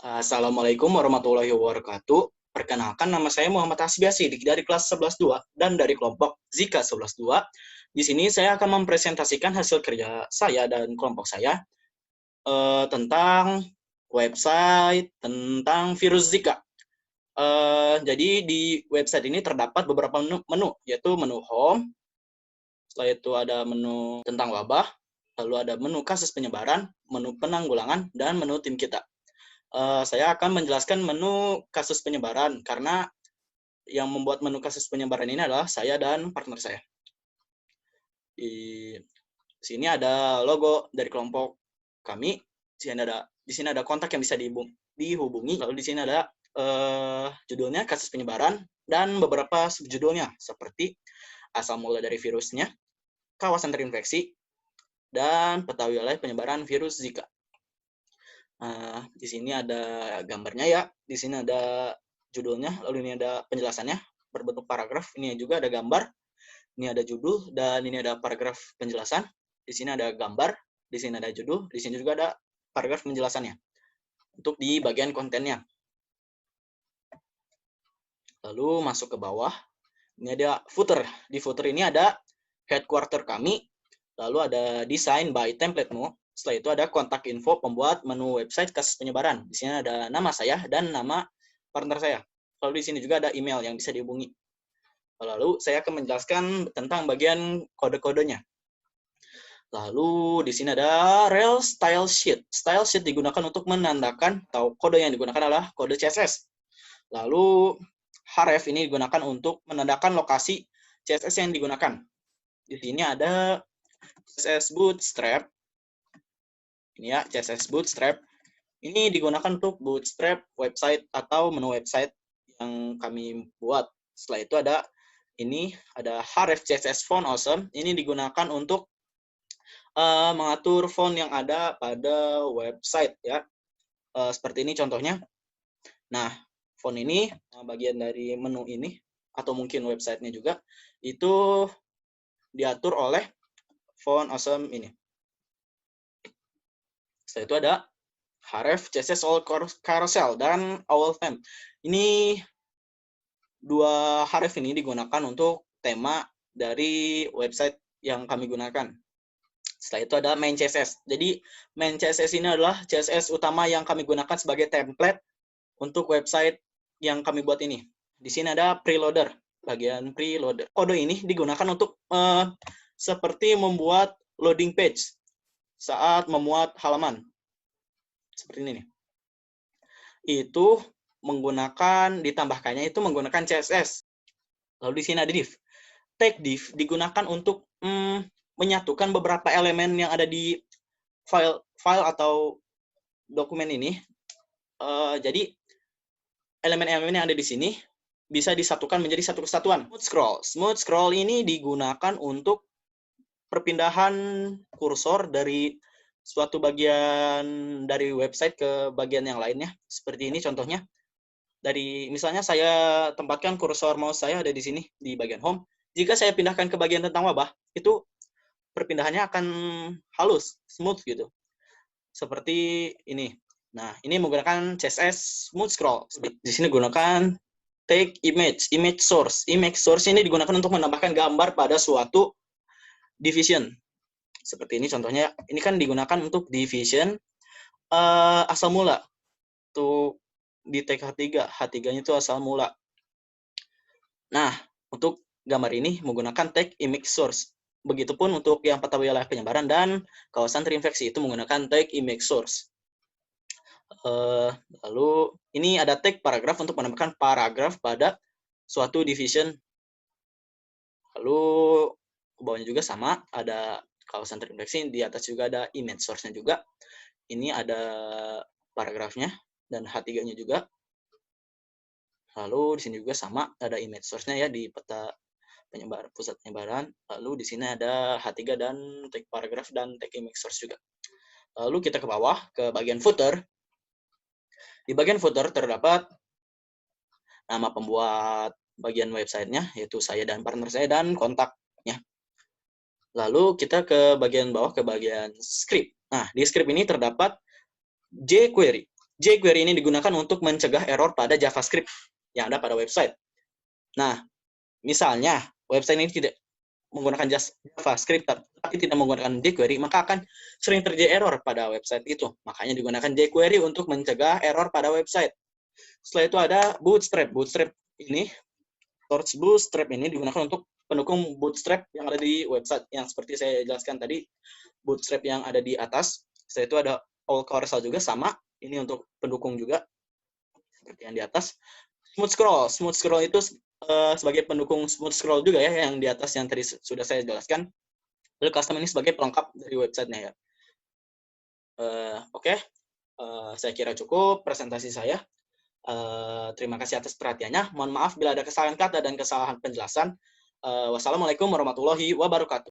Assalamualaikum warahmatullahi wabarakatuh. Perkenalkan, nama saya Muhammad Hasbiasi dari kelas 11.2 dan dari kelompok Zika 11.2. Di sini saya akan mempresentasikan hasil kerja saya dan kelompok saya tentang website tentang virus Zika. Jadi di website ini terdapat beberapa menu, yaitu menu home, setelah itu ada menu tentang wabah, lalu ada menu kasus penyebaran, menu penanggulangan, dan menu tim kita. Saya akan menjelaskan menu kasus penyebaran karena yang membuat menu kasus penyebaran ini adalah saya dan partner saya. Di sini ada logo dari kelompok kami. Di sini ada kontak yang bisa dihubungi. Lalu di sini ada judulnya kasus penyebaran dan beberapa subjudulnya seperti asal mula dari virusnya, kawasan terinfeksi, dan peta wilayah penyebaran virus Zika. Di sini ada gambarnya ya, di sini ada judulnya, lalu ini ada penjelasannya berbentuk paragraf, ini juga ada gambar, ini ada judul, dan ini ada paragraf penjelasan, di sini ada gambar, di sini ada judul, di sini juga ada paragraf penjelasannya, untuk di bagian kontennya. Lalu masuk ke bawah, ini ada footer, di footer ini ada headquarter kami, lalu ada design by template mode. Setelah itu ada kontak info pembuat menu website kasus penyebaran. Di sini ada nama saya dan nama partner saya. Lalu di sini juga ada email yang bisa dihubungi. Lalu saya akan menjelaskan tentang bagian kode-kodenya. Lalu di sini ada rel style sheet. Style sheet digunakan untuk menandakan atau kode yang digunakan adalah kode CSS. Lalu href ini digunakan untuk menandakan lokasi CSS yang digunakan. Di sini ada CSS Bootstrap. Ini ya, CSS Bootstrap. Ini digunakan untuk bootstrap website atau menu website yang kami buat. Setelah itu ada href CSS Font Awesome. Ini digunakan untuk mengatur font yang ada pada website ya. Seperti ini contohnya. Nah, font ini bagian dari menu ini atau mungkin websitenya juga itu diatur oleh Font Awesome ini. Setelah itu ada href CSS All Carousel dan All Theme. Ini dua href ini digunakan untuk tema dari website yang kami gunakan. Setelah itu ada main CSS. Jadi main CSS ini adalah CSS utama yang kami gunakan sebagai template untuk website yang kami buat ini. Di sini ada preloader, bagian preloader. Kode ini digunakan untuk seperti membuat loading page saat memuat halaman. Seperti ini nih. Itu ditambahkannya itu menggunakan CSS. Lalu di sini ada div. Tag div digunakan untuk menyatukan beberapa elemen yang ada di file atau dokumen ini. Jadi elemen-elemen yang ada di sini bisa disatukan menjadi satu kesatuan. Smooth scroll. Smooth scroll ini digunakan untuk perpindahan kursor dari suatu bagian dari website ke bagian yang lainnya. Seperti ini contohnya. Misalnya saya tempatkan kursor mouse saya ada di sini di bagian home. Jika saya pindahkan ke bagian tentang wabah, itu perpindahannya akan halus, smooth gitu. Seperti ini. Nah, ini menggunakan CSS smooth scroll. Di sini gunakan take image source. Image source ini digunakan untuk menambahkan gambar pada suatu division. Seperti ini contohnya. Ini kan digunakan untuk division asal mula. Untuk di tag H3. H3-nya itu asal mula. Nah, untuk gambar ini menggunakan tag image source. Begitupun untuk yang peta wilayah penyebaran dan kawasan terinfeksi itu menggunakan tag image source. Lalu ini ada tag paragraf untuk menambahkan paragraf pada suatu division. Lalu ke bawahnya juga sama, ada kawasan terinfeksi, di atas juga ada image source-nya juga. Ini ada paragrafnya dan H3-nya juga. Lalu di sini juga sama, ada image source-nya ya di peta pusat penyebaran. Lalu di sini ada H3 dan tag paragraf dan tag image source juga. Lalu kita ke bawah ke bagian footer. Di bagian footer terdapat nama pembuat bagian websitenya, yaitu saya dan partner saya, dan kontaknya. Lalu kita ke bagian bawah, ke bagian script. Nah, di script ini terdapat jQuery. jQuery ini digunakan untuk mencegah error pada JavaScript yang ada pada website. Nah, misalnya website ini tidak menggunakan JavaScript tapi tidak menggunakan jQuery, maka akan sering terjadi error pada website itu. Makanya digunakan jQuery untuk mencegah error pada website. Setelah itu ada Bootstrap. Bootstrap ini digunakan untuk pendukung Bootstrap yang ada di website yang seperti saya jelaskan tadi, Bootstrap yang ada di atas. Setelah itu ada All Carousel juga sama, ini untuk pendukung juga seperti yang di atas. Smooth scroll itu sebagai pendukung smooth scroll juga ya, yang di atas yang tadi sudah saya jelaskan. Lalu custom ini sebagai pelengkap dari websitenya ya. Oke. Saya kira cukup presentasi saya. Terima kasih atas perhatiannya. Mohon maaf bila ada kesalahan kata dan kesalahan penjelasan. Wassalamualaikum warahmatullahi wabarakatuh.